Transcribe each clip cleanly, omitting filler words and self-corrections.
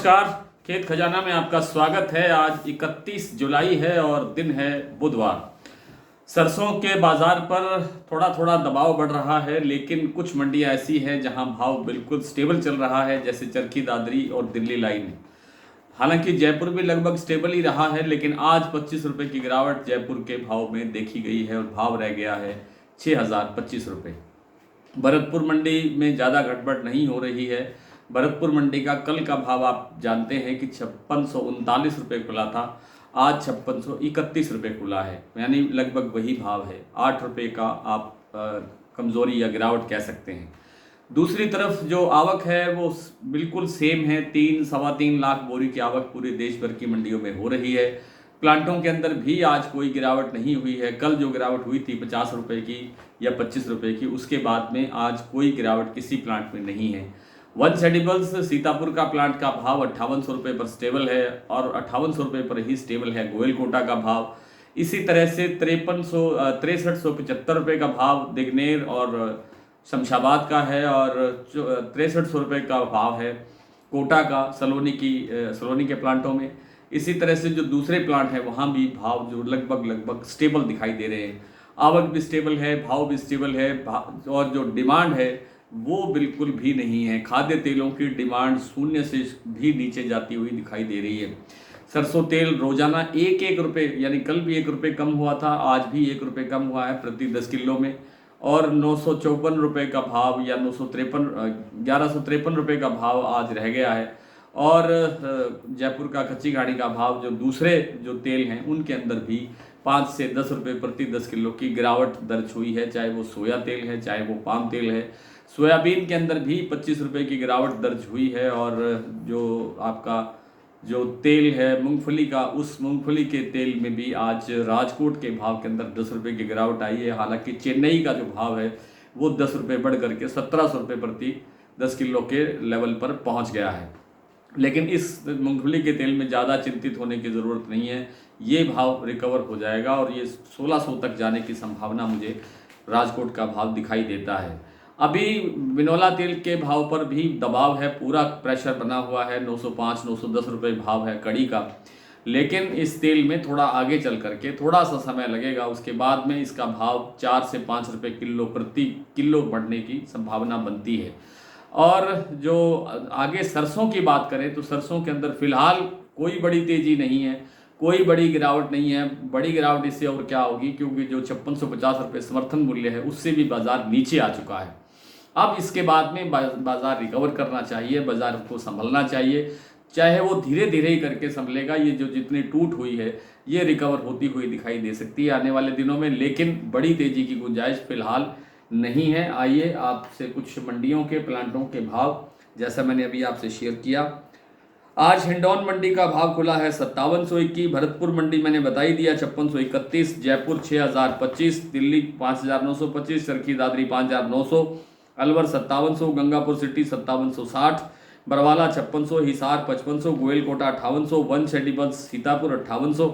नमस्कार। खेत खजाना में आपका स्वागत है। आज 31 जुलाई है और दिन है बुधवार। सरसों के बाजार पर थोड़ा थोड़ा दबाव बढ़ रहा है, लेकिन कुछ मंडियां ऐसी हैं जहां भाव बिल्कुल स्टेबल चल रहा है, जैसे चरखी दादरी और दिल्ली लाइन। हालांकि जयपुर भी लगभग स्टेबल ही रहा है, लेकिन आज 25 रुपये की गिरावट जयपुर के भाव में देखी गई है और भाव रह गया है 6025 रुपये। भरतपुर मंडी में ज़्यादा घटबढ़ नहीं हो रही है। भरतपुर मंडी का कल का भाव आप जानते हैं कि 5639 रुपये खुला था, आज 5631 रुपये खुला है, यानी लगभग वही भाव है। 8 रुपये का आप कमज़ोरी या गिरावट कह सकते हैं। दूसरी तरफ जो आवक है वो बिल्कुल सेम है। 3-3.25 लाख बोरी की आवक पूरे देश भर की मंडियों में हो रही है। प्लांटों के अंदर भी आज कोई गिरावट नहीं हुई है। कल जो गिरावट हुई थी 50 रुपये की या 25 रुपये की, उसके बाद में आज कोई गिरावट किसी प्लांट में नहीं है। वंश एडिबल्स सीतापुर का प्लांट का भाव 5800 रुपये पर स्टेबल है और 5800 रुपये पर ही स्टेबल है गोयल कोटा का भाव। इसी तरह से 6375 रुपये का भाव दिग्नेर और शमशाबाद का है और 6300 रुपये का भाव है कोटा का सलोनी के प्लांटों में। इसी तरह से जो दूसरे प्लांट हैं वहाँ भी भाव जो लगभग स्टेबल दिखाई दे रहे हैं। आवक भी स्टेबल है, भाव भी स्टेबल है और जो डिमांड है वो बिल्कुल भी नहीं है। खाद्य तेलों की डिमांड शून्य से भी नीचे जाती हुई दिखाई दे रही है। सरसों तेल रोजाना एक रुपये, यानी कल भी 1 रुपये कम हुआ था, आज भी 1 रुपये कम हुआ है प्रति 10 किलो में, और 954 रुपये का भाव या 1153 रुपये का भाव आज रह गया है। और जयपुर का कच्ची घानी का भाव जो दूसरे जो तेल हैं उनके अंदर भी 5 से 10 रुपये प्रति 10 किलो की गिरावट दर्ज हुई है, चाहे वो सोया तेल है चाहे वो पाम तेल है। सोयाबीन के अंदर भी 25 रुपये की गिरावट दर्ज हुई है। और जो आपका जो तेल है मूंगफली का, उस मूंगफली के तेल में भी आज राजकोट के भाव के अंदर 10 रुपये की गिरावट आई है। हालांकि चेन्नई का जो भाव है वो 10 रुपये बढ़ करके 1700 रुपये प्रति 10 किलो के लेवल पर पहुंच गया है। लेकिन इस मूंगफली के तेल में ज़्यादा चिंतित होने की ज़रूरत नहीं है, ये भाव रिकवर हो जाएगा और ये 1600 तक जाने की संभावना मुझे राजकोट का भाव दिखाई देता है। अभी बिनौला तेल के भाव पर भी दबाव है, पूरा प्रेशर बना हुआ है। 905-910 रुपये भाव है कड़ी का, लेकिन इस तेल में थोड़ा आगे चल करके थोड़ा सा समय लगेगा, उसके बाद में इसका भाव 4 से 5 रुपये किलो प्रति किलो बढ़ने की संभावना बनती है। और जो आगे सरसों की बात करें तो सरसों के अंदर फिलहाल कोई बड़ी तेज़ी नहीं है, कोई बड़ी गिरावट नहीं है। बड़ी गिरावट इससे और क्या होगी, क्योंकि जो 5650 रुपये समर्थन मूल्य है उससे भी बाजार नीचे आ चुका है। अब इसके बाद में बाजार रिकवर करना चाहिए, बाजार को संभलना चाहिए, चाहे वो धीरे धीरे ही करके संभलेगा। ये जो जितनी टूट हुई है ये रिकवर होती हुई दिखाई दे सकती है आने वाले दिनों में, लेकिन बड़ी तेज़ी की गुंजाइश फिलहाल नहीं है। आइए आपसे कुछ मंडियों के प्लांटों के भाव, जैसा मैंने अभी आपसे शेयर किया। आज हिंडौन मंडी का भाव खुला है 5721, भरतपुर मंडी मैंने बता ही दिया 5631, जयपुर 6025, दिल्ली 5925, चरखी दादरी 5900, अलवर 5700, गंगापुर सिटी 5760, बरवाला 5600, हिसार 5500, गोयल कोटा 5800, वंश एडिबल्स सीतापुर 5800,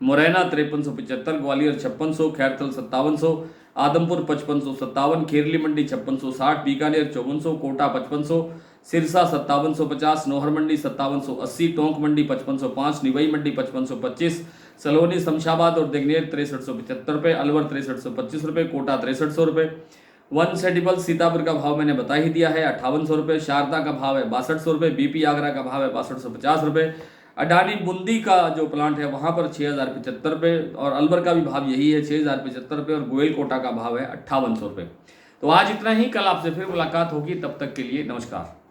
मुरैना 5375, ग्वालियर 5600, खैरथल 5700, आदमपुर 5557, खेरली मंडी 5660, बीकानेर 5400, कोटा 5500, सिरसा 5750, नौहर मंडी 5780, टोंक मंडी 5505, निवई मंडी 5525, सलोनी शमशाबाद और दिग्नेर 6375 रुपये, अलवर 6325 रुपये, कोटा 6300 रुपये। वंश एडिबल्स सीतापुर का भाव मैंने बता ही दिया है 5800 रुपये, शारदा का भाव है 6200 रुपये, बीपी आगरा का भाव है 6250 रुपये, अडानी बूंदी का जो प्लांट है वहाँ पर 6075 रुपये और अलवर का भी भाव यही है 6075 रुपये और गोयल कोटा का भाव है 5800 रुपये। तो आज इतना ही, कल आपसे फिर मुलाकात होगी, तब तक के लिए नमस्कार।